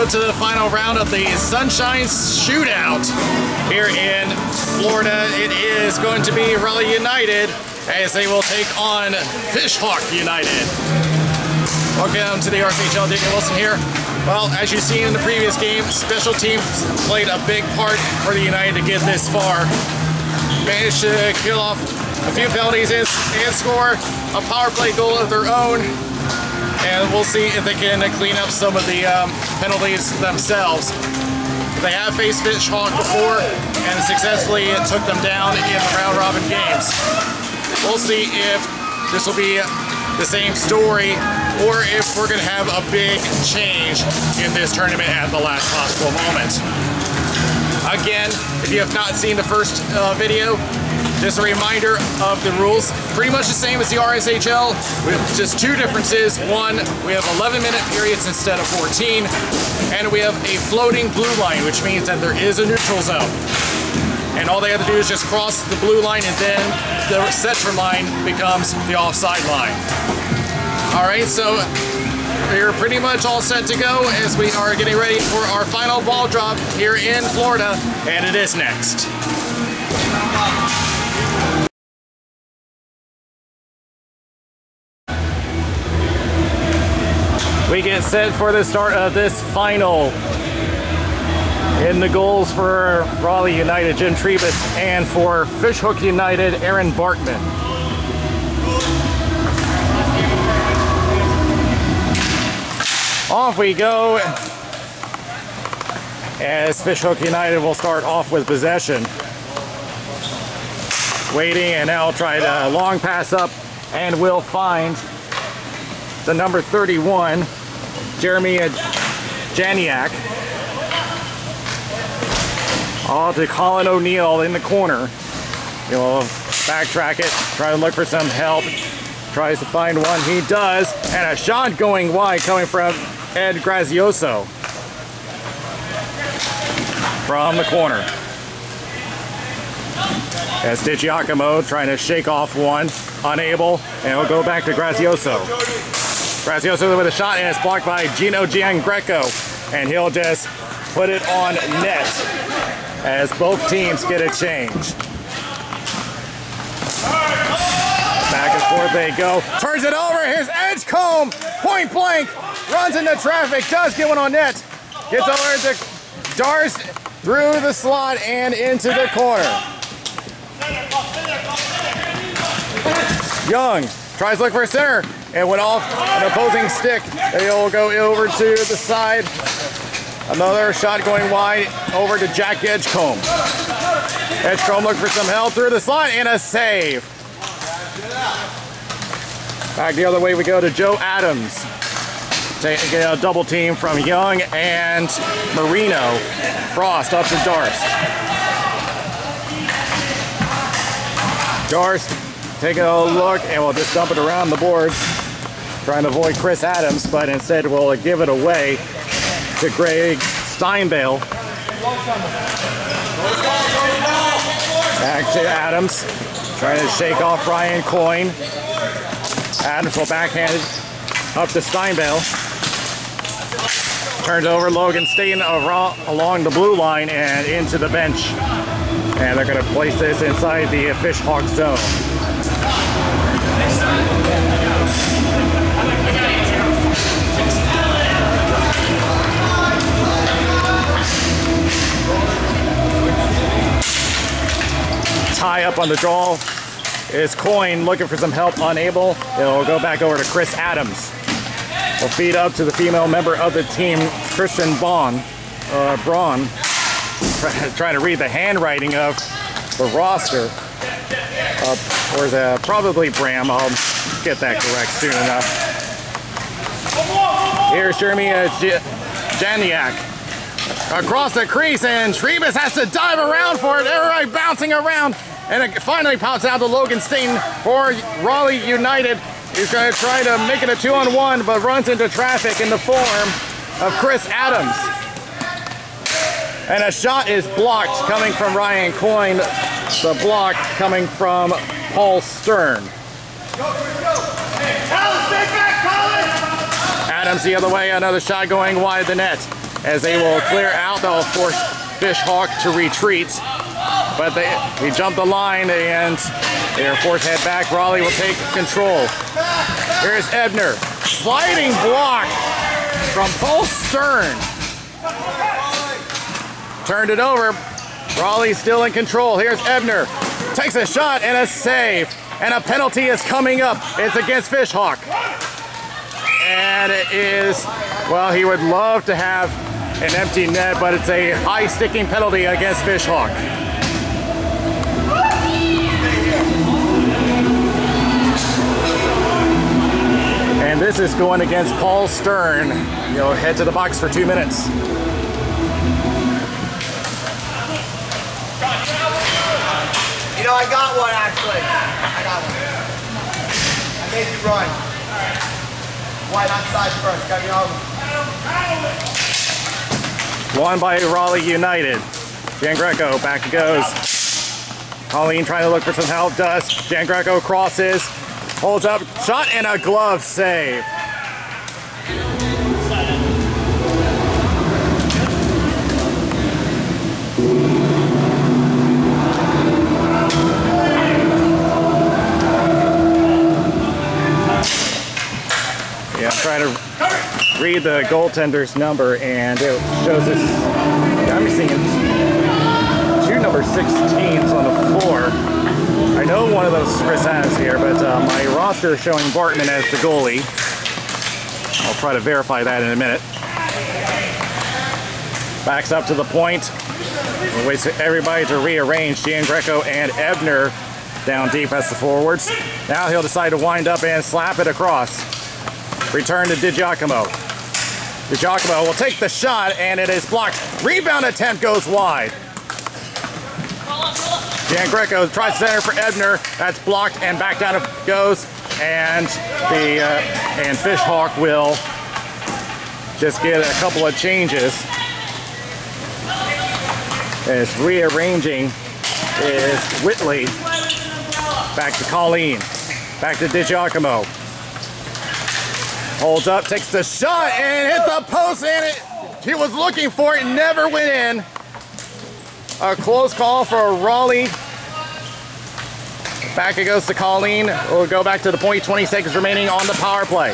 go to the final round of the Sunshine Shootout here in Florida. It is going to be Raleigh United as they will take on Fishhawk United. Welcome to the RSHL. Dick Wilson here. Well, as you've seen in the previous game, special teams played a big part for the United to get this far. Managed to kill off a few penalties and score a power play goal of their own. And we'll see if they can clean up some of the penalties themselves. They have faced Fishhawk before and successfully took them down in the round-robin games. We'll see if this will be the same story or if we're going to have a big change in this tournament at the last possible moment. Again, if you have not seen the first video, just a reminder of the rules. Pretty much the same as the RSHL, with just two differences. One, we have 11-minute periods instead of 14, and we have a floating blue line, which means that there is a neutral zone. And all they have to do is just cross the blue line, and then the center line becomes the offside line. All right, so we're pretty much all set to go as we are getting ready for our final ball drop here in Florida, and it is next. We get set for the start of this final. In the goals for Raleigh United, Jim Trebus, and for Fishhook United, Aaron Bartman. Off we go, as Fishhook United will start off with possession. Waiting, and now try to long pass up, and will find the number 31, Jeremy Janiak. All to Colin O'Neill in the corner. He'll backtrack it, try to look for some help. Tries to find one, he does. And a shot going wide coming from Ed Grazioso from the corner. As DiGiacomo trying to shake off one, unable, and he'll go back to Grazioso. Grazioso with a shot, and it's blocked by Gino Giangreco, and he'll just put it on net as both teams get a change. Back and forth they go. Turns it over. Here's Edgecombe. Point blank. Runs into traffic. Does get one on net. Gets over to Darst through the slot and into the corner. Young tries to look for a center and went off an opposing stick. They'll go over to the side. Another shot going wide over to Jack Edgecombe. Edgecombe looking for some help through the slot and a save. Back the other way we go to Joe Adams. Taking a double team from Young and Marino. Frost up to Darst. Darst taking a look and we'll just dump it around the boards. Trying to avoid Chris Adams, but instead we'll give it away to Greg Steinbale. Back to Adams, trying to shake off Ryan Coyne. Adams will backhand it up to Steinbale. Turns over Logan Staten along the blue line and into the bench. And they're going to place this inside the Fishhawk zone. Tie up on the draw is Coyne looking for some help, unable. It'll go back over to Chris Adams. Will feed up to the female member of the team, Kristen Braun. Trying to read the handwriting of the roster. Or is that probably Bram? I'll get that correct soon enough. Here's Jeremy Janiak. Across the crease, and Trebus has to dive around for it. Everybody bouncing around. And it finally pops out to Logan Staten for Raleigh United. He's going to try to make it a 2-on-1, but runs into traffic in the form of Chris Adams. And a shot is blocked coming from Ryan Coyne. The block coming from Paul Stern. Adams the other way, another shot going wide of the net. as they will clear out. They'll force Fish Hawk to retreat. But they jump the line and they're forced to head back. Raleigh will take control. Here's Ebner. Sliding block from Paul Stern. Turned it over. Raleigh still in control. Here's Ebner. Takes a shot and a save. And a penalty is coming up. It's against Fish Hawk. And it is, well, he would love to have an empty net, but it's a high sticking penalty against Fish Hawk. And this is going against Paul Stern. He'll head to the box for 2 minutes. You know, I got one actually. I got one. I made you run. White on side first. Got you over. Won by Raleigh United. Jan Greco back it goes. Colleen trying to look for some help. Does. Jan Greco crosses. Holds up. Shot and a glove save. Yeah, I'm trying to read the goaltender's number, and it shows us, I'm seeing two number 16s on the floor. I know one of those Chris has here, but my roster is showing Bartman as the goalie. I'll try to verify that in a minute. Backs up to the point. We'll wait for everybody to rearrange. Jan Greco and Ebner down deep as the forwards. Now he'll decide to wind up and slap it across. Return to DiGiacomo. DiGiacomo will take the shot, and it is blocked. Rebound attempt goes wide. Jan Greco tries center for Ebner. That's blocked, and back down it goes. And and Fish Hawk will just get a couple of changes. As rearranging is Whitley. Back to Colleen. Back to DiGiacomo. Holds up, takes the shot, and hit the post, and he was looking for it, never went in. A close call for Raleigh. Back it goes to Colleen. We'll go back to the point, 20 seconds remaining on the power play.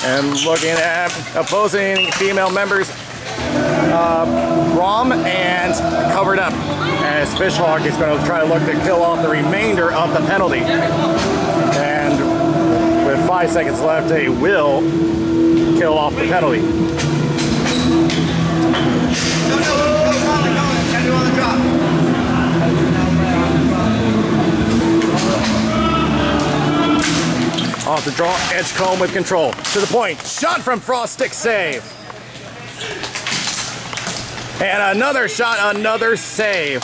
And looking at opposing female members, Rom and covered up, as Fish Hawk is going to try to look to kill off the remainder of the penalty. And with 5 seconds left, they will kill off the penalty. Off the draw, Edgecombe with control. To the point, shot from Frost, stick save. And another shot, another save.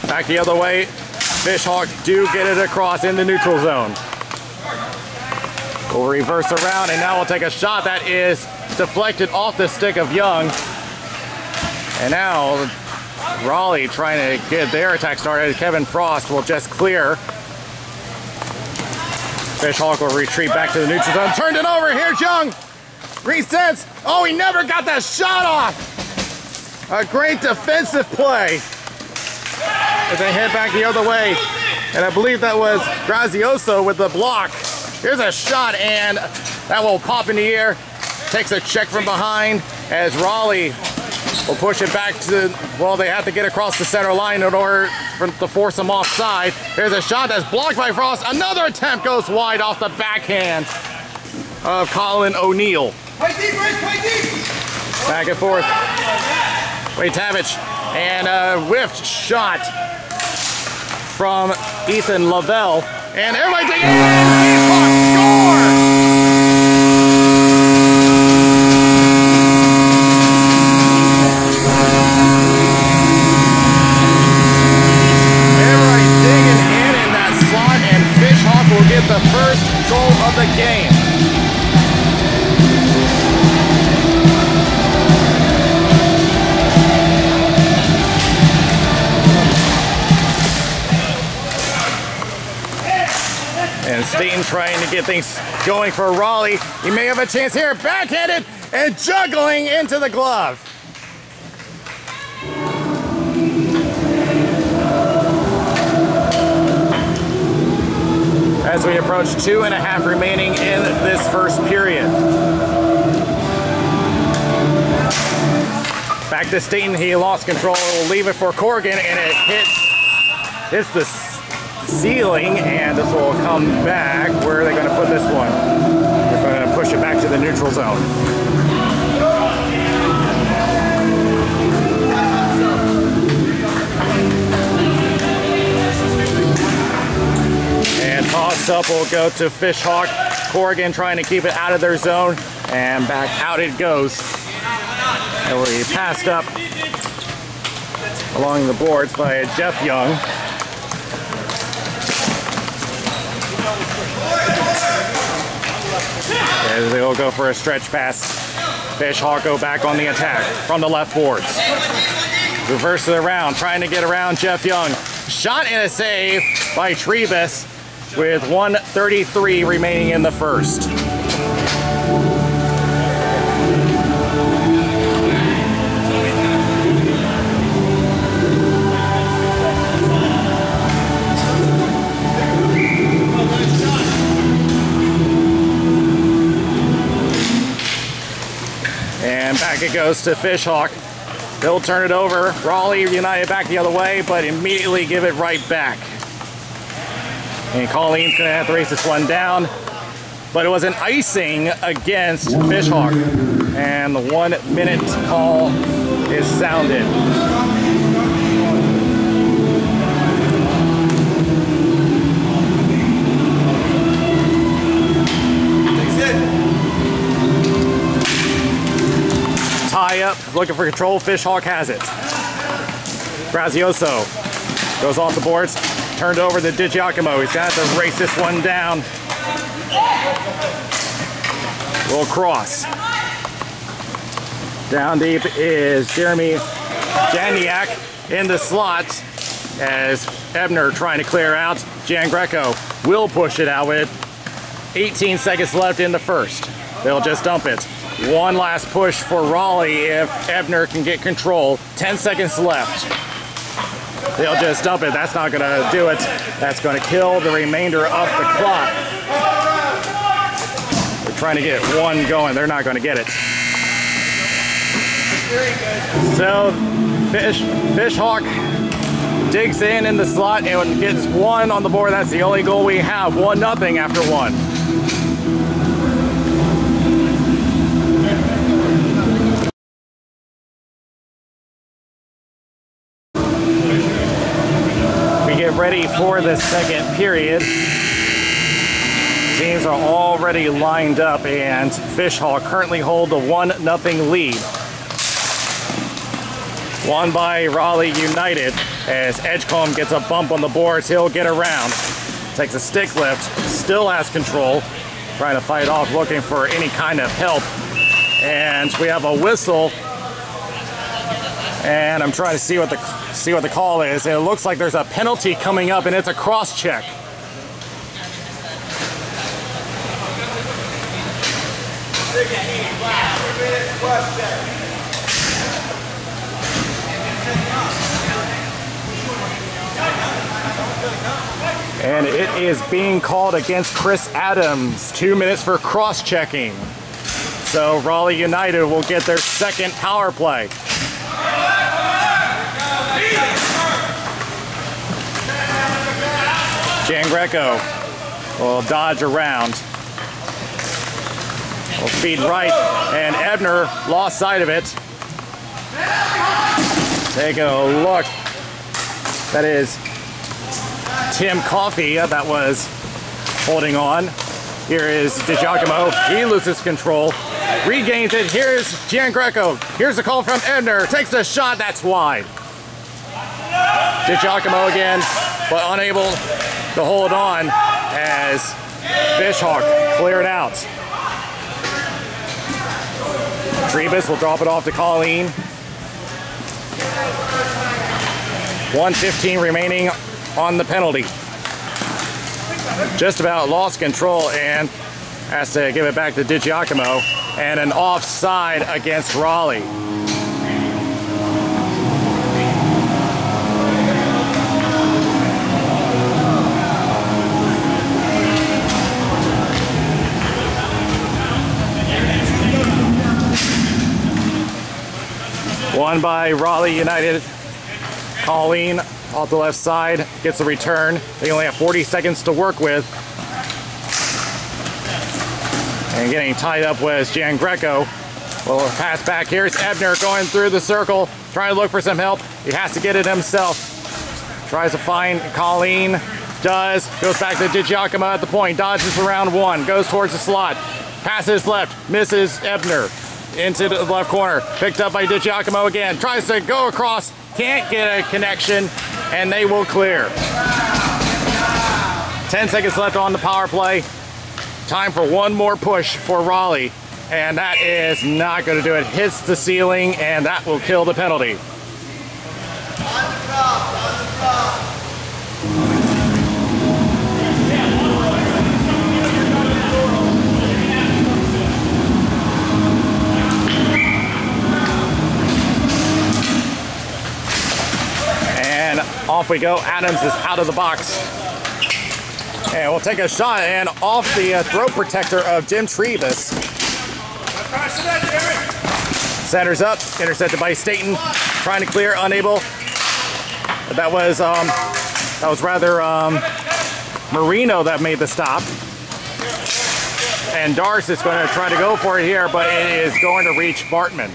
Back the other way, Fish Hawk do get it across in the neutral zone. We'll reverse around, and now we'll take a shot that is deflected off the stick of Young. And now Raleigh trying to get their attack started. Kevin Frost will just clear. Fish Hawk will retreat back to the neutral zone. Turned it over. Here's Young. Resets. Oh, he never got that shot off. A great defensive play. As they head back the other way. And I believe that was Grazioso with the block. Here's a shot, and that will pop in the air. Takes a check from behind as Raleigh will push it back to, well, they have to get across the center line in order to force them offside. Here's a shot that's blocked by Frost. Another attempt goes wide off the backhand of Colin O'Neill. Back and forth. Wojtavich, and a whiffed shot from Ethan Lavelle. And everybody take it in! Fish Hawk score! Everybody digging in that slot, and Fish Hawk will get the first goal of the game. And Staten trying to get things going for Raleigh. He may have a chance here. Backhanded and juggling into the glove. as we approach 2.5 remaining in this first period. Back to Staten, he lost control, will leave it for Corrigan, and it hits the ceiling, and this will come back. Where are they going to put this one? They're going to push it back to the neutral zone. And toss up will go to Fishhawk. Corrigan trying to keep it out of their zone, and back out it goes. And we passed up along the boards by Jeff Young. As they'll go for a stretch pass. Fishhawk go back on the attack from the left boards. Reverse of the round, trying to get around Jeff Young. Shot and a save by Trebus with 1:33 remaining in the first. And back it goes to Fishhawk. They'll turn it over. Raleigh United back the other way, but immediately give it right back. And Colleen's going to have to race this one down. But it was an icing against Fishhawk. And the 1 minute call is sounded. Tie up, looking for control. Fishhawk has it. Grazioso goes off the boards, turned over to DiGiacomo. He's got to race this one down. Little cross. Down deep is Jeremy Janiak in the slot as Ebner trying to clear out. Jan Greco will push it out with 18 seconds left in the first. They'll just dump it. One last push for Raleigh if Ebner can get control. 10 seconds left. They'll just dump it. That's not going to do it. That's going to kill the remainder of the clock. They're trying to get one going. They're not going to get it. So Fishhawk digs in the slot and gets one on the board. That's the only goal we have. 1-0 after one. Ready for the second period. Teams are already lined up, and Fishhawk currently hold a 1-0 lead. Won by Raleigh United as Edgecombe gets a bump on the boards. He'll get around. Takes a stick lift, still has control. Trying to fight off, looking for any kind of help. And we have a whistle. And I'm trying to see what the call is. It looks like there's a penalty coming up, and it's a cross check. And it is being called against Chris Adams. 2 minutes for cross checking. So Raleigh United will get their second power play. Jan Greco will dodge around. Will feed right, and Ebner lost sight of it. Taking a look. That is Tim Coffey that was holding on. Here is DiGiacomo. He loses control. Regains it. Here's Jan Greco. Here's a call from Ebner. Takes a shot. That's wide. DiGiacomo again, but unable to hold on as Fishhawk cleared out. Trebus will drop it off to Colleen. 1:15 remaining on the penalty. Just about lost control and has to give it back to DiGiacomo, and an offside against Raleigh. Won by Raleigh United. Colleen off the left side gets a return. They only have 40 seconds to work with. And getting tied up was Jan Greco. Well, pass back. Here's Ebner going through the circle, trying to look for some help. He has to get it himself. Tries to find Colleen. Does. Goes back to DiGiacomo at the point. Dodges around one. Goes towards the slot. Passes left. Misses Ebner. Into the left corner. Picked up by DiGiacomo again. Tries to go across. Can't get a connection. And they will clear. 10 seconds left on the power play. Time for one more push for Raleigh. And that is not going to do it. Hits the ceiling, and that will kill the penalty. And off we go. Adams is out of the box. And we'll take a shot, and off the throat protector of Jim Trevis. Centers up, intercepted by Staten, trying to clear, unable. That was rather Marino that made the stop. And Darce is going to try to go for it here, but it is going to reach Bartman.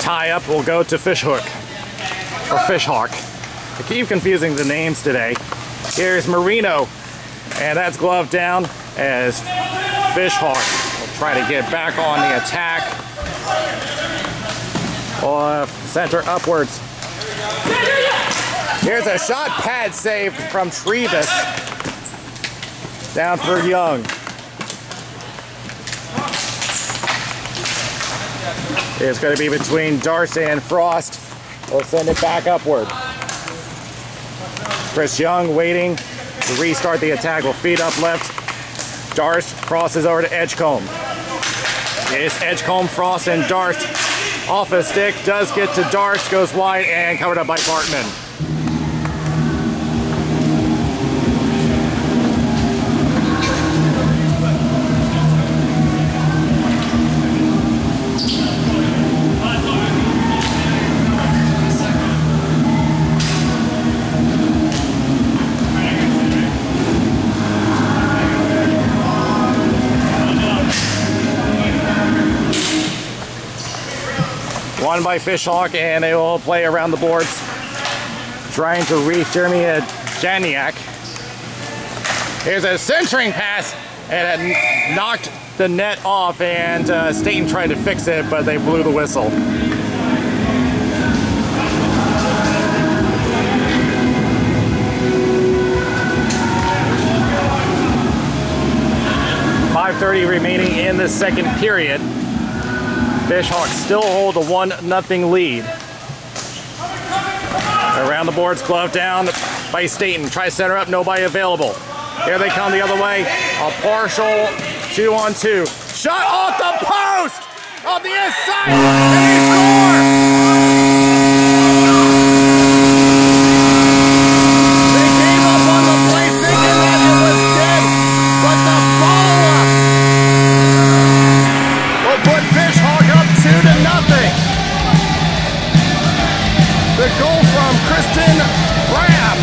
Tie-up will go to Fishhook, or Fishhawk. I keep confusing the names today. Here's Marino, and that's glove down as Fishhawk will try to get back on the attack. Center upwards. Here's a shot pad save from Trevis. Down for Young. It's going to be between Darcy and Frost. We'll send it back upward. Chris Young waiting to restart the attack. Will feed up left. Darce crosses over to Edgecombe. It's Edgecombe, Frost, and Darce. Off a stick, does get to Darce, goes wide, and covered up by Bartman. Won by Fishhawk, and they will play around the boards, trying to reach Jeremy Janiak. Here's a centering pass, and it knocked the net off, and Staten tried to fix it, but they blew the whistle. .5:30 remaining in the second period. Fishhawks still hold a 1-0 lead. Around the boards, glove down by Staten. Tries center up, nobody available. Here they come the other way. A partial 2-on-2. Shot off the post! On the inside! And they score! They gave up on the play thinking that it was dead, but the follow-up will put Fishhawk up 2-0. The goal from Kristen Ram.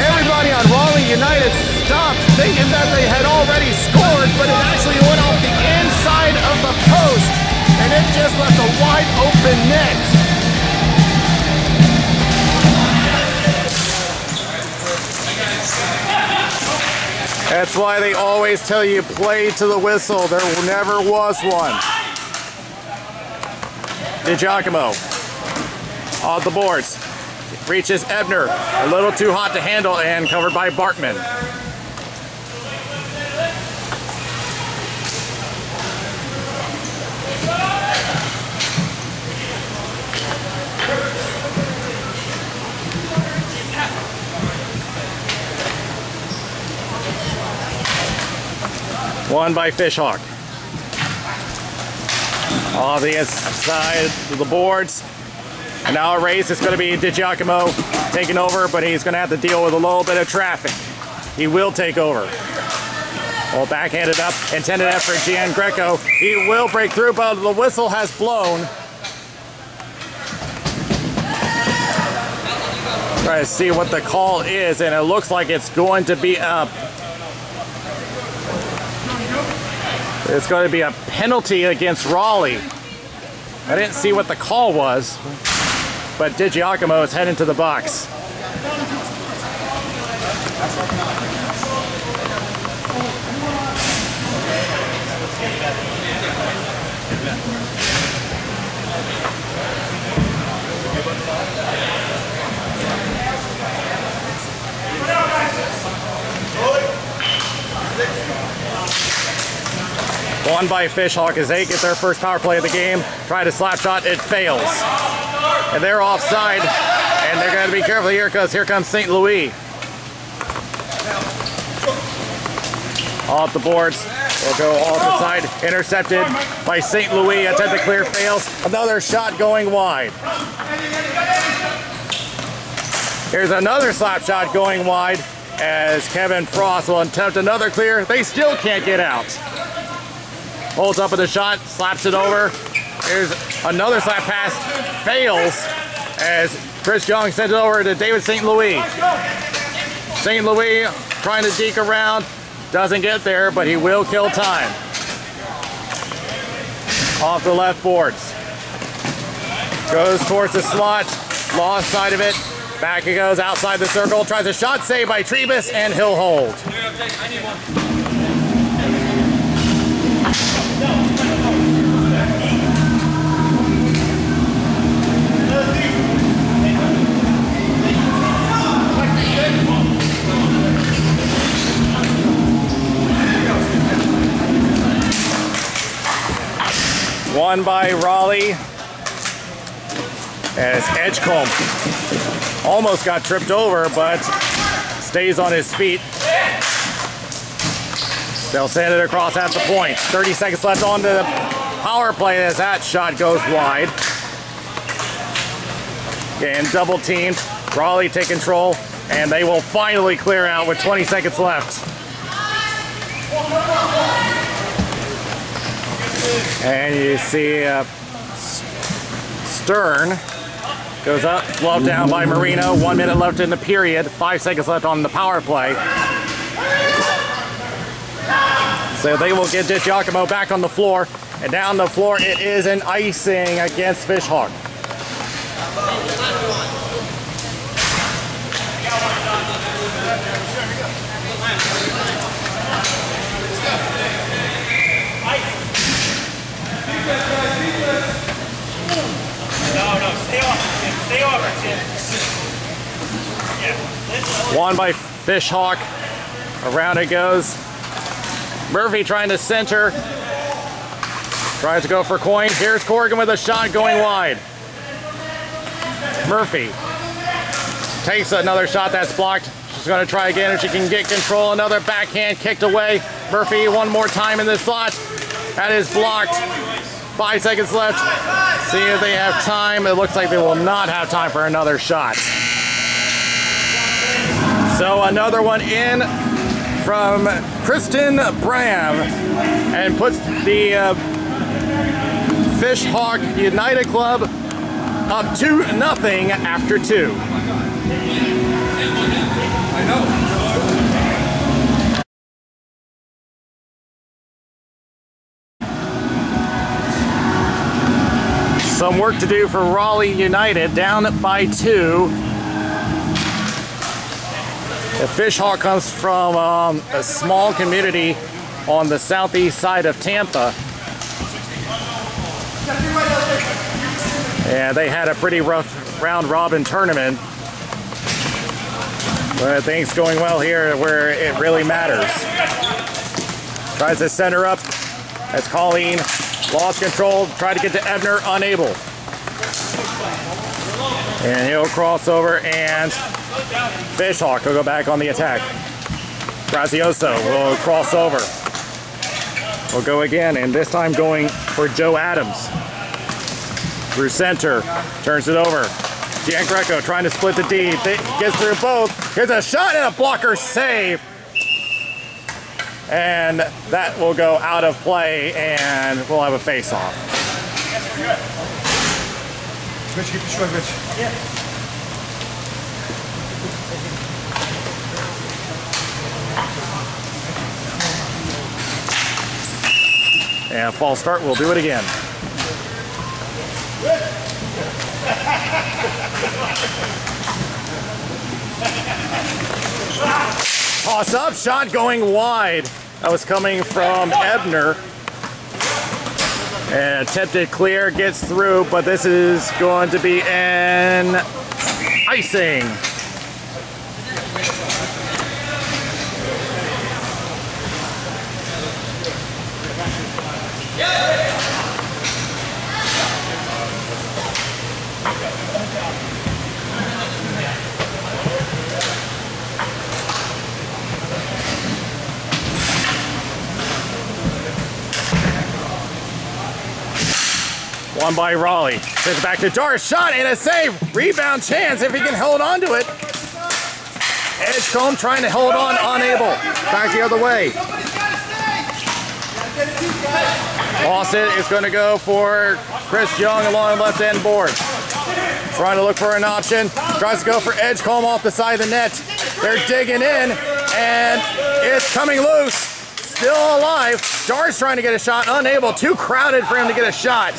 Everybody on Raleigh United stopped thinking that they had already scored, but it actually went off the inside of the post, and it just left a wide open net. That's why they always tell you play to the whistle. There never was one. DiGiacomo on the boards. Reaches Ebner. A little too hot to handle and covered by Bartman. Won by Fishhawk. Off the inside of the boards. And now a race. It's going to be DiGiacomo taking over, but he's going to have to deal with a little bit of traffic. He will take over. Well, backhanded up, intended effort, Gian Greco. He will break through, but the whistle has blown. Try to see what the call is, and it looks like it's going to be a penalty against Raleigh. I didn't see what the call was, but DiGiacomo is heading to the box. Won by Fishhawk as they get their first power play of the game. Try to slap shot, it fails. And they're offside, and they're going to be careful here because here comes St. Louis. Off the boards, will go off the side, intercepted by St. Louis. Attempt to clear, fails. Another shot going wide. Here's another slap shot going wide as Kevin Frost will attempt another clear. They still can't get out. Holds up with a shot, slaps it over. Here's another slap pass, fails as Chris Young sends it over to David St. Louis. St. Louis trying to deke around, doesn't get there, but he will kill time. Off the left boards. Goes towards the slot, lost side of it. Back he goes outside the circle, tries a shot save by Trebus, and he'll hold. Won by Raleigh as Edgecombe almost got tripped over, but stays on his feet. They'll send it across at the point. 30 seconds left on the power play as that shot goes wide. Getting double teamed. Raleigh take control, and they will finally clear out with 20 seconds left. And you see Stern goes up, gloved down by Marino. 1 minute left in the period. 5 seconds left on the power play. So they will get DiGiacomo back on the floor. And down the floor it is an icing against Fishhawk. Stay over, Tim. Won by Fishhawk. Around it goes. Murphy trying to center. Tries to go for coin. Here's Corrigan with a shot going wide. Murphy takes another shot that's blocked. She's going to try again if she can get control. Another backhand kicked away. Murphy one more time in the slot. That is blocked. 5 seconds left. See if they have time. It looks like they will not have time for another shot. So another one in from Kristen Bram and puts the Fishhawk United Club up 2-0 after 2. I know. Some work to do for Raleigh United, down by 2. The Fishhawk comes from a small community on the southeast side of Tampa. And they had a pretty rough round-robin tournament. But things going well here where it really matters. Tries to center up as Colleen lost control, tried to get to Ebner, unable. And he'll cross over, and Fishhawk will go back on the attack. Grazioso will cross over. will go again, and this time going for Joe Adams. Through center, turns it over. Giangreco trying to split the D, gets through both. Here's a shot and a blocker save. And that will go out of play, and we'll have a face-off. Rich, keep it short, Rich. Yeah. And false start, we'll do it again. Toss up, shot going wide. That was coming from Ebner. And attempted clear, gets through, but this is going to be an icing. One by Raleigh. Sends it back to Jar. Shot and a save. Rebound chance if he can hold on to it. Edgecombe trying to hold on, unable. Back the other way. Lawson is going to go for Chris Young along the left end board. Trying to look for an option. Tries to go for Edgecombe off the side of the net. They're digging in, and it's coming loose. Still alive. Jar's trying to get a shot, unable. Too crowded for him to get a shot.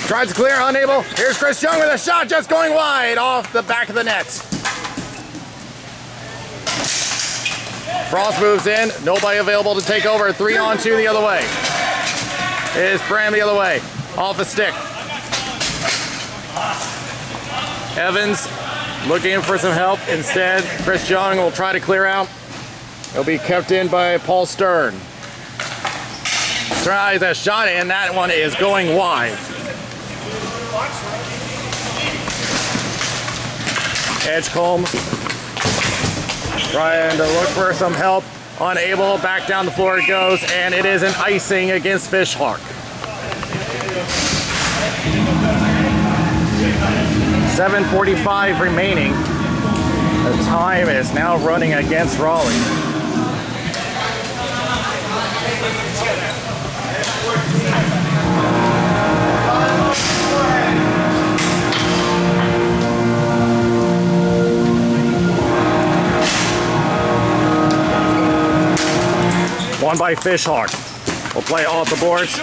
Tries to clear, unable. Here's Chris Young with a shot, just going wide off the back of the net. Frost moves in. Nobody available to take over. 3-on-2 the other way. It is Bram the other way. Off a stick. Evans looking for some help. Instead, Chris Young will try to clear out. It'll be kept in by Paul Stern. Tries a shot, and that one is going wide. Edgecombe trying to look for some help. Unable, back down the floor it goes, and it is an icing against Fishhawk. 7:45 remaining. The time is now running against Raleigh. One by Fishhawk. Will play off the boards.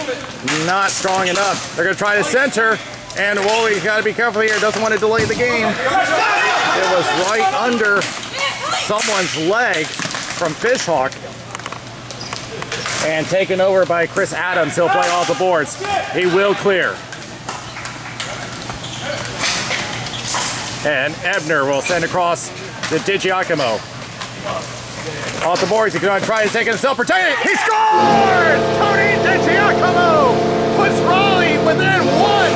Not strong enough. They're going to try to center. And Woolley's got to be careful here. Doesn't want to delay the game. It was right under someone's leg from Fishhawk. And taken over by Chris Adams. He'll play off the boards. He will clear. And Ebner will send across to DiGiacomo. Off the boards, he's going to try to take it himself, protect it. He scores! Tony DiGiacomo puts Raleigh within one.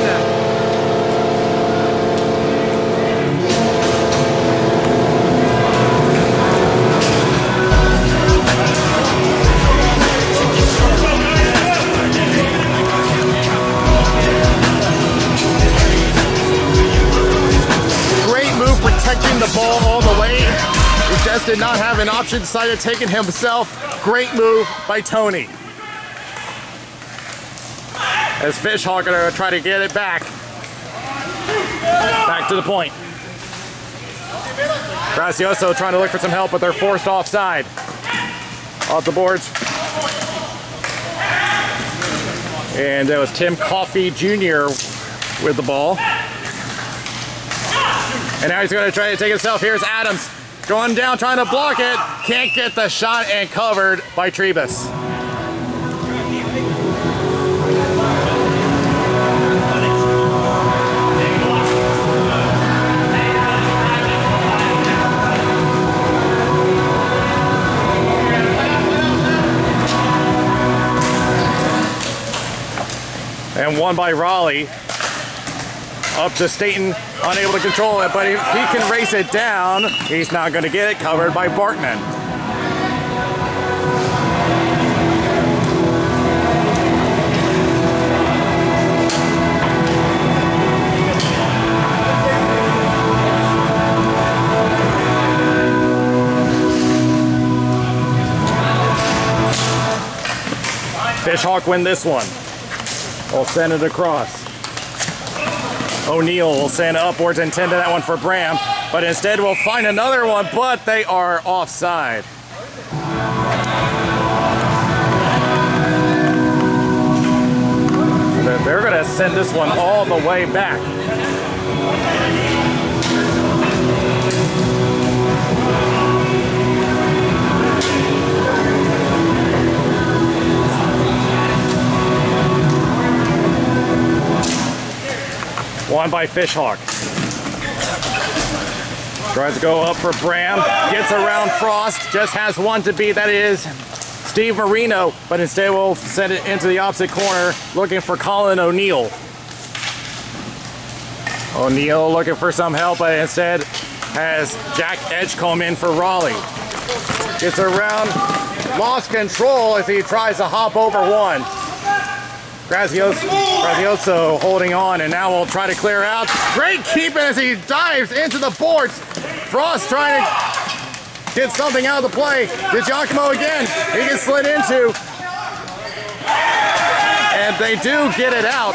Great move protecting the ball all the way. He just did not have an option, decided to take it himself. Great move by Tony. As Fishhawk are going to try to get it back. Back to the point. Gracioso trying to look for some help, but they're forced offside. Off the boards. And that was Tim Coffey Jr. with the ball. And now he's going to try to take it himself. Here's Adams. Going down, trying to block it. Can't get the shot, and covered by Trebus. And one by Raleigh. Up to Staten, unable to control it, but if he can race it down, he's not going to get it, covered by Bartman. Hawk win this one. We'll send it across. O'Neal will send upwards, intended that one for Bram, but instead we'll find another one, but they are offside. They're going to send this one all the way back. Won by Fishhawk. Tries to go up for Bram. Gets around Frost. Just has one to beat. That is Steve Marino. But instead we'll send it into the opposite corner looking for Colin O'Neal. O'Neal looking for some help, but instead has Jack Edgecombe in for Raleigh. Gets around. Lost control as he tries to hop over one. Grazioso holding on, and now we'll try to clear out. Great keeping as he dives into the boards. Frost trying to get something out of the play. DiGiacomo again. He gets slid into. And they do get it out.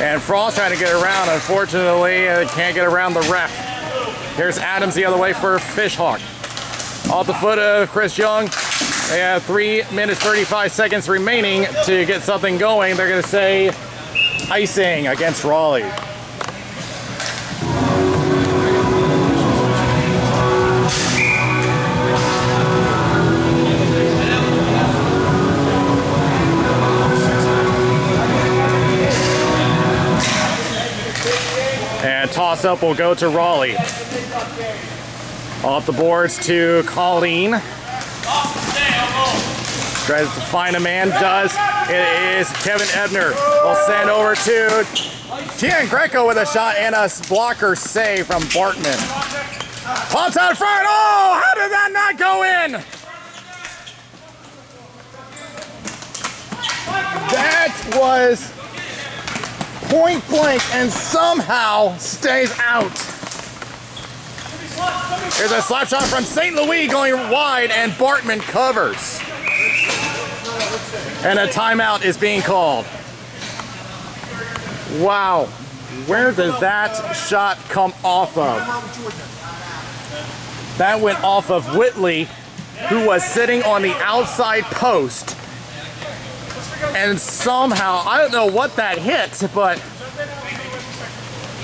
And Frost trying to get around. Unfortunately, can't get around the ref. Here's Adams the other way for Fishhawk. Off the foot of Chris Young. They have 3 minutes 35 seconds remaining to get something going. They're going to say icing against Raleigh. And toss up will go to Raleigh. Off the boards to Colleen. Tries to find a man, does. It is Kevin Ebner. Will send over to Gian Greco with a shot and a blocker save from Bartman. Pops out front. Oh, how did that not go in? That was point blank and somehow stays out. Here's a slap shot from St. Louis going wide, and Bartman covers. And a timeout is being called. Wow, where did that shot come off of? That went off of Whitley, who was sitting on the outside post. And somehow, I don't know what that hit, but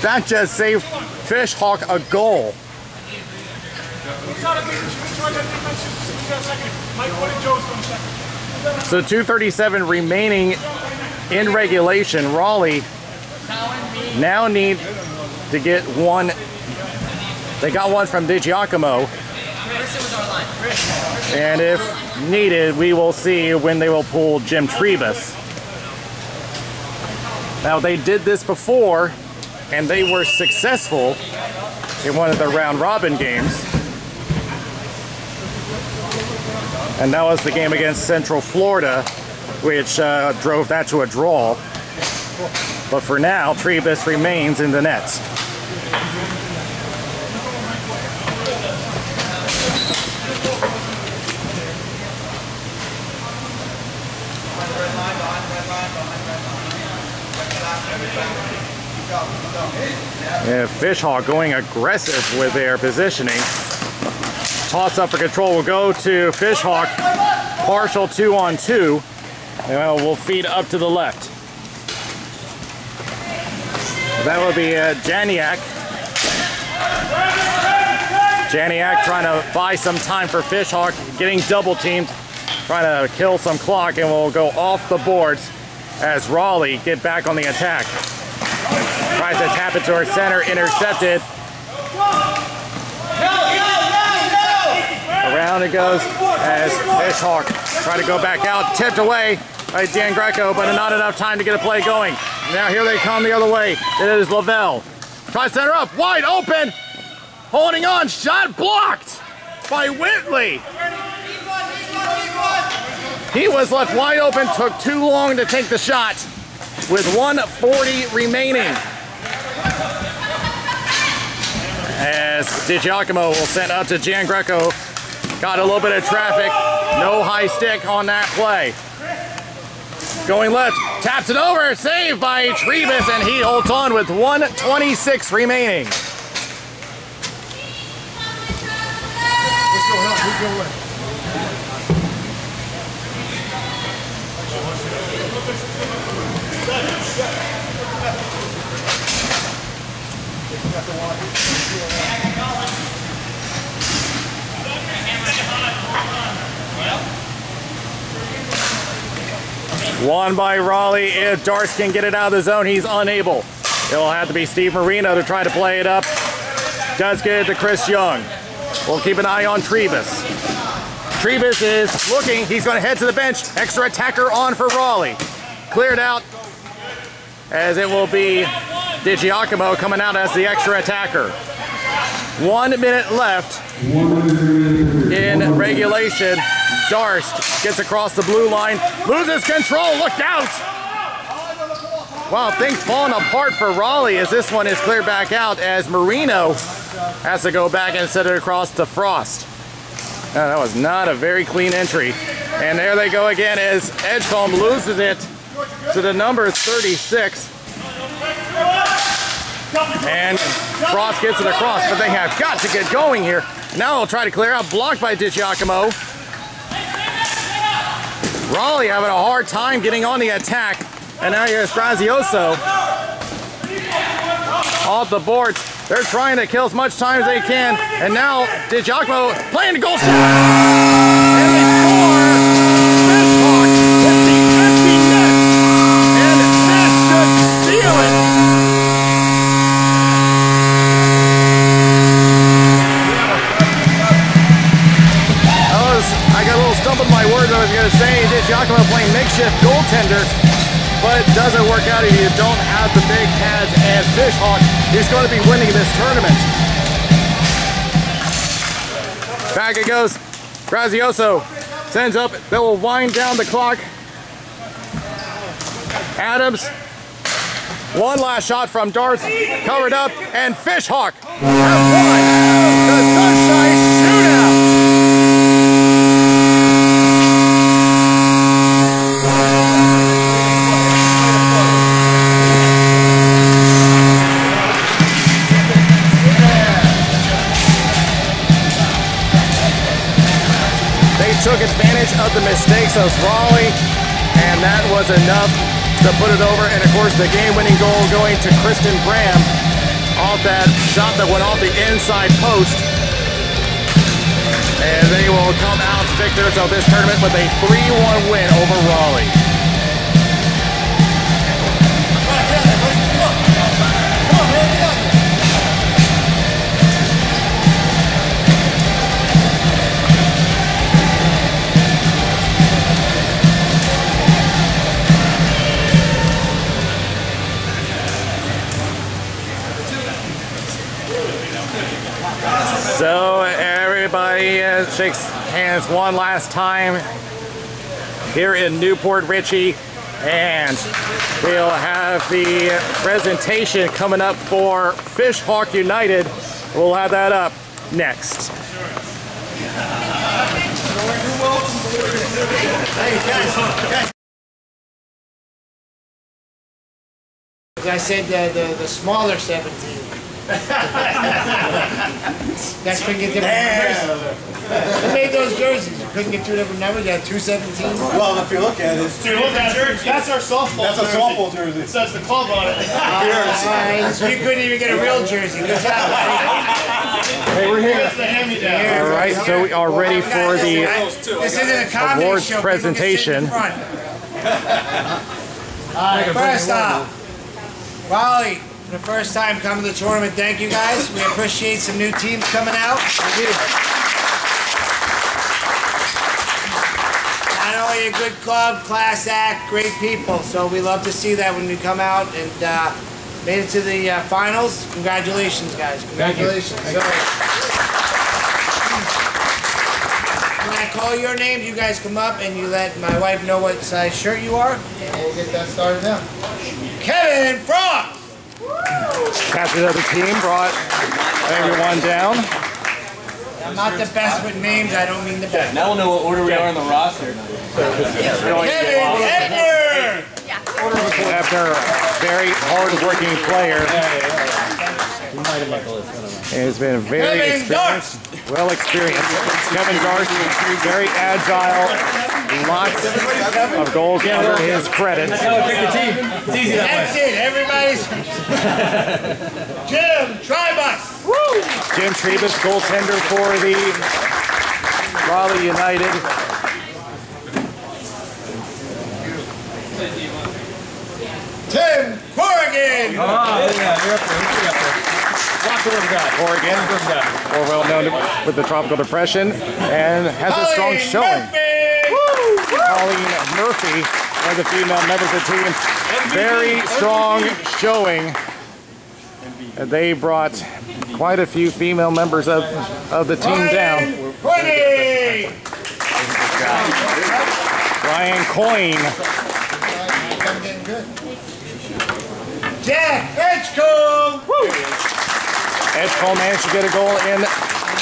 that just saved Fishhawk a goal. So 2:37 remaining in regulation. Raleigh now need to get one. They got one from DiGiacomo. And if needed, we will see when they will pull Jim Trebus. Now they did this before and they were successful in one of the round robin games. And that was the game against Central Florida, which drove that to a draw. But for now, Trebus remains in the nets. Yeah, Fishhawk going aggressive with their positioning. Toss up for control will go to Fishhawk. Partial 2-on-2. And we'll feed up to the left. That will be Janiak. Janiak trying to buy some time for Fishhawk, getting double teamed, trying to kill some clock, and we'll go off the boards as Raleigh get back on the attack. Tries to tap it to our center, intercepted. Around it goes as Fishhawk try to go back out, tipped away by Dan Greco, but not enough time to get a play going. Now here they come the other way. It is Lavelle. Tries to center up, wide open, holding on, shot blocked by Whitley. He was left wide open, took too long to take the shot with 1:40 remaining. As DiGiacomo will send out to Gian Greco. Got a little bit of traffic. No high stick on that play. Going left, taps it over, saved by Trebus, and he holds on with 1:26 remaining. What's going on? Who's going to win? Won by Raleigh. If Darce can get it out of the zone, he's unable. It'll have to be Steve Marino to try to play it up. Does get it to Chris Young. We'll keep an eye on Trebus. Trebus is looking. He's going to head to the bench. Extra attacker on for Raleigh. Cleared out as it will be DiGiacomo coming out as the extra attacker. 1 minute left in regulation. Darst gets across the blue line, loses control, look out! Wow, things falling apart for Raleigh as this one is cleared back out as Marino has to go back and set it across to Frost. That was not a very clean entry. And there they go again as Edgecombe loses it to the number 36. And Frost gets it across, but they have got to get going here. Now they'll try to clear out, blocked by DiGiacomo. Raleigh having a hard time getting on the attack. And now here's Grazioso off the boards. They're trying to kill as much time as they can. And now DiGiacomo playing the goal shot. And they score! Fishhawk hits the empty net. And this should seal it. I got a little stumbled in my words. I was going to say DiGiacomo playing makeshift goaltender, but it doesn't work out if you don't have the big pads, and Fishhawk is going to be winning this tournament. Back it goes. Grazioso sends up. They will wind down the clock. Adams. One last shot from Darth. Covered up, and Fishhawk have won the Sunshine Shootout. Took advantage of the mistakes of Raleigh, and that was enough to put it over. And of course, the game-winning goal going to Kristen Graham off that shot that went off the inside post. And they will come out victors of this tournament with a 3-1 win over Raleigh. So everybody shakes hands one last time here in Newport Ritchey, and we'll have the presentation coming up for Fishhawk United. We'll have that up next. I said the smaller 17. Guys couldn't get different numbers. Who made those jerseys? You couldn't get two different numbers? You had 217? Well, if you look at it, That's our softball that's a softball jersey. It says the club on it. So you couldn't even get a real jersey. Good job, Hey, we're here. That's the hand-me-down. All right, so we are ready for the This isn't a comedy awards show. presentation. All right, first off, Raleigh, for the first time coming to the tournament, thank you guys. We appreciate some new teams coming out. Thank you. Not only a good club, class act, great people, so we love to see that when you come out and made it to the finals. Congratulations, guys. Congratulations. When I call your names, you guys come up and you let my wife know what size shirt you are, and we'll get that started now. Kevin Frost! Captain of the team brought everyone down. I'm not the best with names. I don't mean the best. Now we'll know what order we are on the roster. Kevin Ebner! After a very hard-working player, has been very experienced, well experienced. Kevin Garth, very agile, lots of goals under his credit. That's how I pick the team. It's easy that That's it, everybody's. Jim Tribus! Jim Trebus, goaltender for the Raleigh United. Tim Corrigan! Oh, yeah, you're up there. Watch the little guy. Corrigan, more well known with the tropical depression, and has a strong showing. Colleen Murphy, one of the female members of the team, very strong showing. They brought quite a few female members of the team down. Ryan Coyne. Jack Edgecombe! Edgecombe managed to get a goal in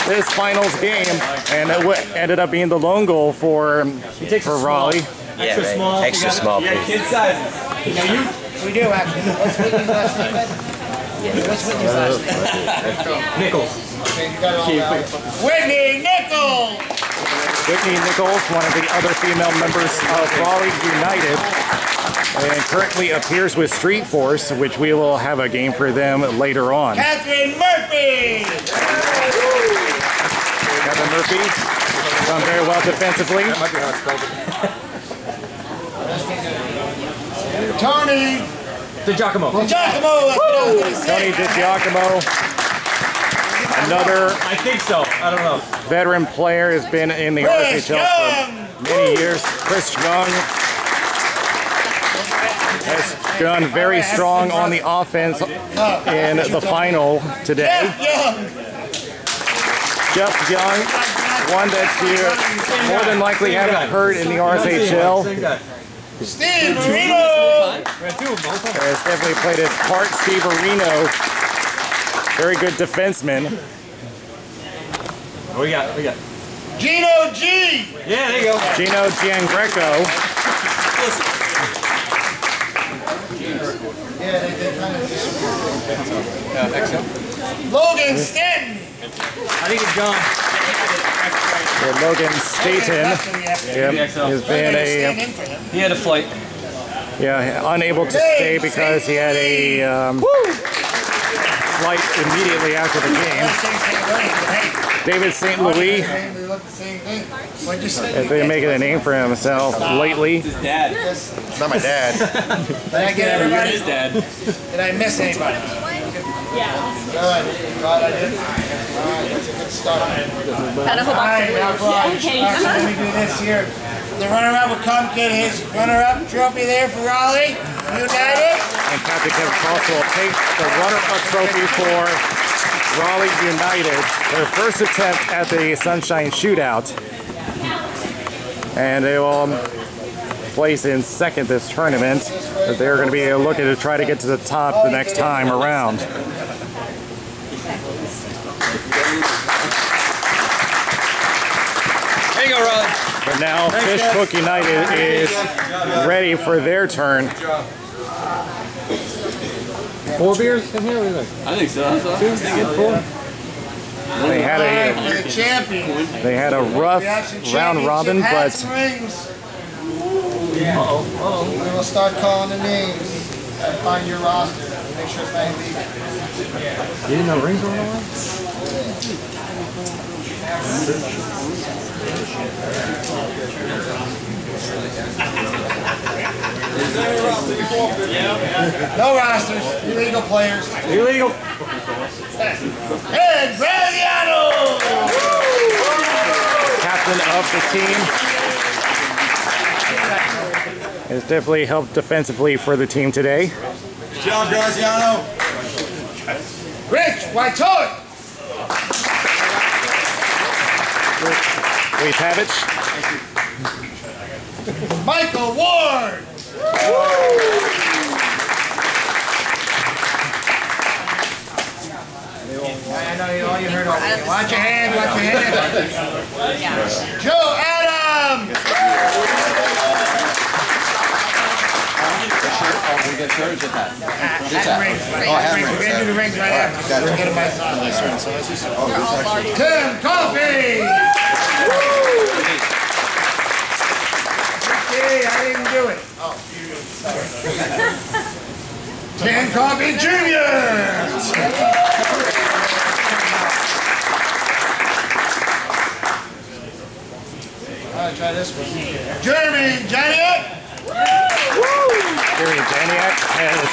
this finals game, and it ended up being the lone goal for Raleigh. Yeah, right. Extra small, please. Kid size. We do actually. What's Whitney's last name, Ben? What's Whitney's last name? Nichols. Whitney Nichols! Whitney Nichols, one of the other female members of Raleigh United, and currently appears with Street Force, which we will have a game for them later on. Catherine Murphy! Catherine Murphy, done very well defensively. Tony DiGiacomo. Giacomo! Tony DiGiacomo, another I think so. I don't know. veteran player, has been in the RSHL for many years. Chris Young has done very strong on the offense in the final today. Jeff Young, one that you more than likely haven't heard in the RSHL. Steve Marino! Has definitely played his part. Steve Marino, very good defenseman. What we got? What we got? Gino G! Yeah, there you go. Gino Giangreco. Logan Stanton! I think it's gone. Logan Staten has been He had a flight. unable to stay because he had a flight immediately after the game. David St. Louis has been making a name for himself lately. His dad. It's not my dad. Did I get everybody? His dad. Did I miss anybody? Good. God, I did. Alright, that's a good start. Alright, now let me do this here. The runner-up will come get his runner-up trophy there for Raleigh United. And Captain Kevin Cross will take the runner-up trophy for Raleigh United, their first attempt at the Sunshine Shootout. And they will place in second this tournament. But they're going to be looking to try to get to the top the next time around. There you go, Raleigh. But now Fish Hook United is ready for their turn. 4 beers in here? What do you think? I think so. That's what I was thinking. 4. They had For the champion. a rough round robin, but We will start calling the names and find your roster. Make sure it's not illegal. You didn't know rings were on? No rosters. Illegal players. Illegal. Ed Graziano! captain of the team. Has definitely helped defensively for the team today. Good job, Graziano. Rich Whitehall! Wojtavich. Michael Ward! know all you heard already. Watch your hand, watch your hand. Joe Adam! We get shirts at that. Rings. We're going to do the rings right after. So we'll get them by size. Tim Coffee! Okay, I didn't do it. Oh, you did. Tim Coffee Jr. Try this one. Jeremy Janiak. Jeremy Janiak has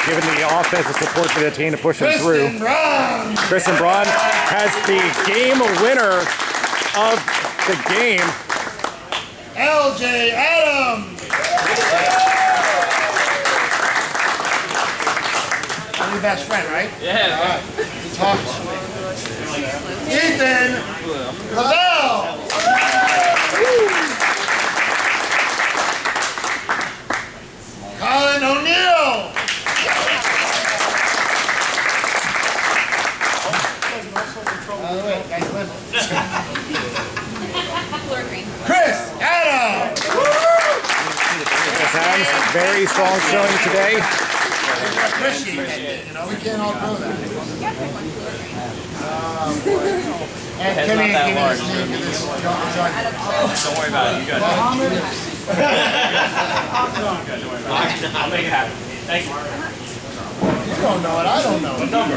given the offensive support to the team to push him through. Kristen Braun has the game winner of the game. LJ Adams. I'm your best friend, right? Yeah. All right. Talk. Ethan Lavelle. Colin O'Neill. Chris Adams. Chris Adams, very strong showing today. We can't all know that. And Kimmy, give me this name. Don't worry about it. You got it. I'll make it happen. Thank you. You don't know it. I don't know it. What number?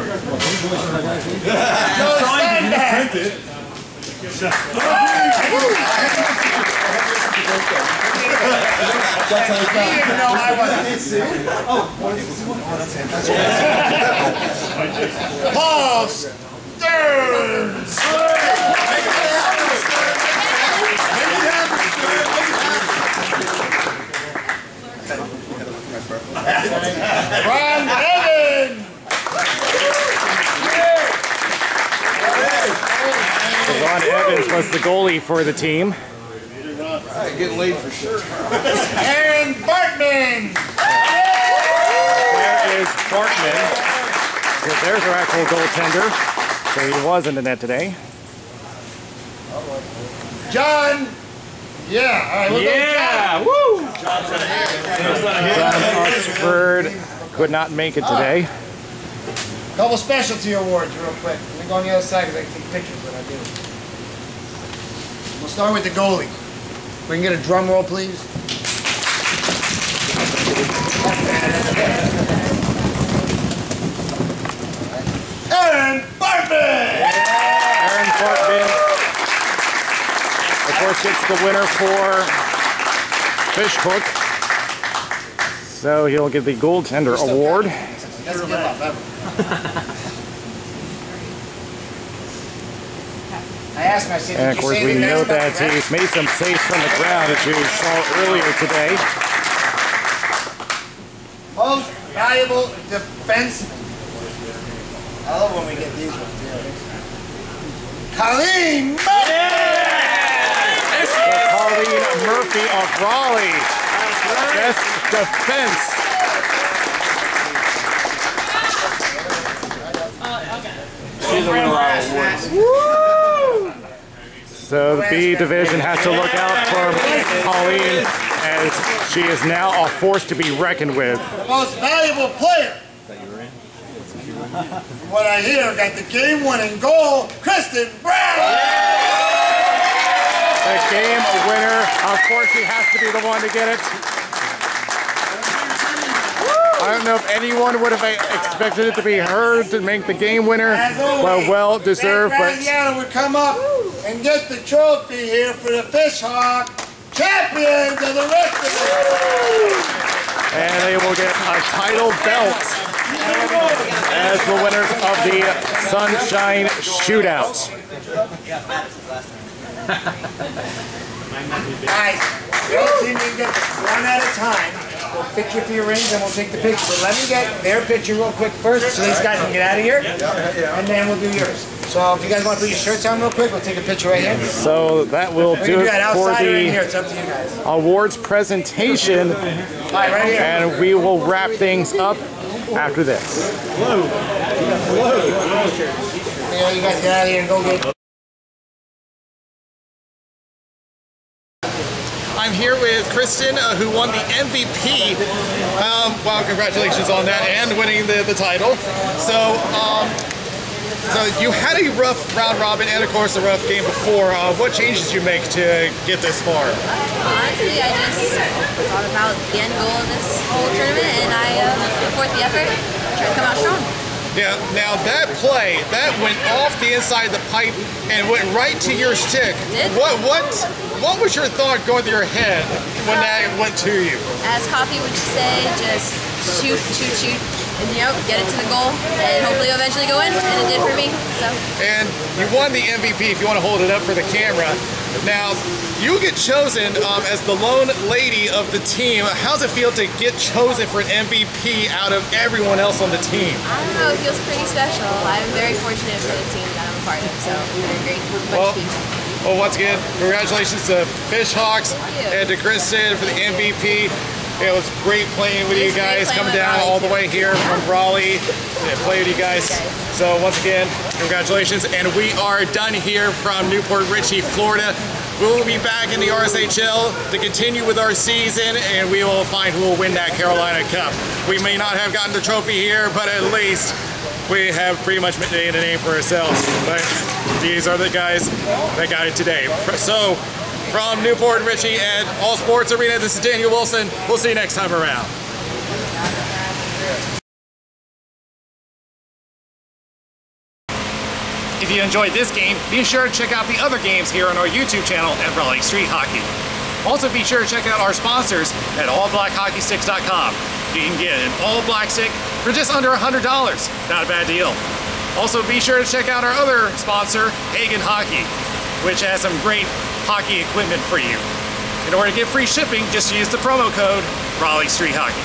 No, stand back. Paul Stearns. Ron Evans. Ron Evans was the goalie for the team. Getting late for sure. Aaron Bartman. There is Bartman. So there's our actual goaltender. So he was in the net today. John. Yeah. All right. We'll go with John. John Oxford could not make it today. Couple specialty awards real quick. Let me go on the other side because I can take pictures when I do. We'll start with the goalie. We can get a drum roll, please. Aaron Bartman! Aaron Bartman, of course, gets the winner for Fish Hook. So he'll get the goaltender award. Doesn't give up ever. I asked him, I said, And of course, we know that he's made some saves from the ground, as you saw earlier today. Most valuable defenseman. I love when we get these ones. Colleen Murphy! Colleen Murphy of Raleigh. Best defense. She's a winner of awards. So the B division has to look out for Colleen, as she is now a force to be reckoned with. Most valuable player. From what I hear, got the game-winning goal, Kristen Brown. The game winner, of course, she has to be the one to get it. I don't know if anyone would have expected it to be her to make the game winner, but well deserved. But Graziano would come up and get the trophy here for the Fish Hawk champions of the rest of the and they will get a title belt as the winners of the Sunshine Shootout. Guys, the other team can get one at a time. We'll fix you for your rings and we'll take the picture. But let me get their picture real quick first so these guys can get out of here. And then we'll do yours. So if you guys want to put your shirts on real quick, we'll take a picture right here. So that will do it for the awards presentation. Right here. And we will wrap things up after this. You guys get out of here and go get. I'm here with Kristen, who won the MVP. Well, congratulations on that and winning the title. So you had a rough round robin and, of course, a rough game before. What changes did you make to get this far? Honestly, I just thought about the end goal of this whole tournament, and I put forth the effort, tried to come out strong. Yeah, now that play, that went off the inside of the pipe and went right to your stick. It did. What was your thought going through your head when that went to you? As Coffee would say, just shoot, and get it to the goal, and hopefully eventually go in, and it did for me. So. And you won the MVP. If you want to hold it up for the camera. Now, you get chosen as the lone lady of the team. How's it feel to get chosen for an MVP out of everyone else on the team? I don't know, it feels pretty special. I'm very fortunate for the team that I'm a part of, so we're a great bunch of people. Well, once again, congratulations to Fish Hawks and to Kristen for the MVP. It was great playing with you guys, coming down all the way here from Raleigh to play with you guys. So once again, congratulations. And we are done here from Port Ritchey, Florida. We'll be back in the RSHL to continue with our season, and we will find who will win that Carolina Cup. We may not have gotten the trophy here, but at least we have pretty much made a name for ourselves. But these are the guys that got it today. So, from Port Ritchey and All Sports Arena, this is Daniel Wilson. We'll see you next time around. If you enjoyed this game, be sure to check out the other games here on our YouTube channel at Raleigh Street Hockey. Also be sure to check out our sponsors at allblackhockeysticks.com. You can get an all-black stick for just under $100. Not a bad deal. Also be sure to check out our other sponsor, Hagen Hockey, which has some great hockey equipment for you. In order to get free shipping, just use the promo code Raleigh Street Hockey.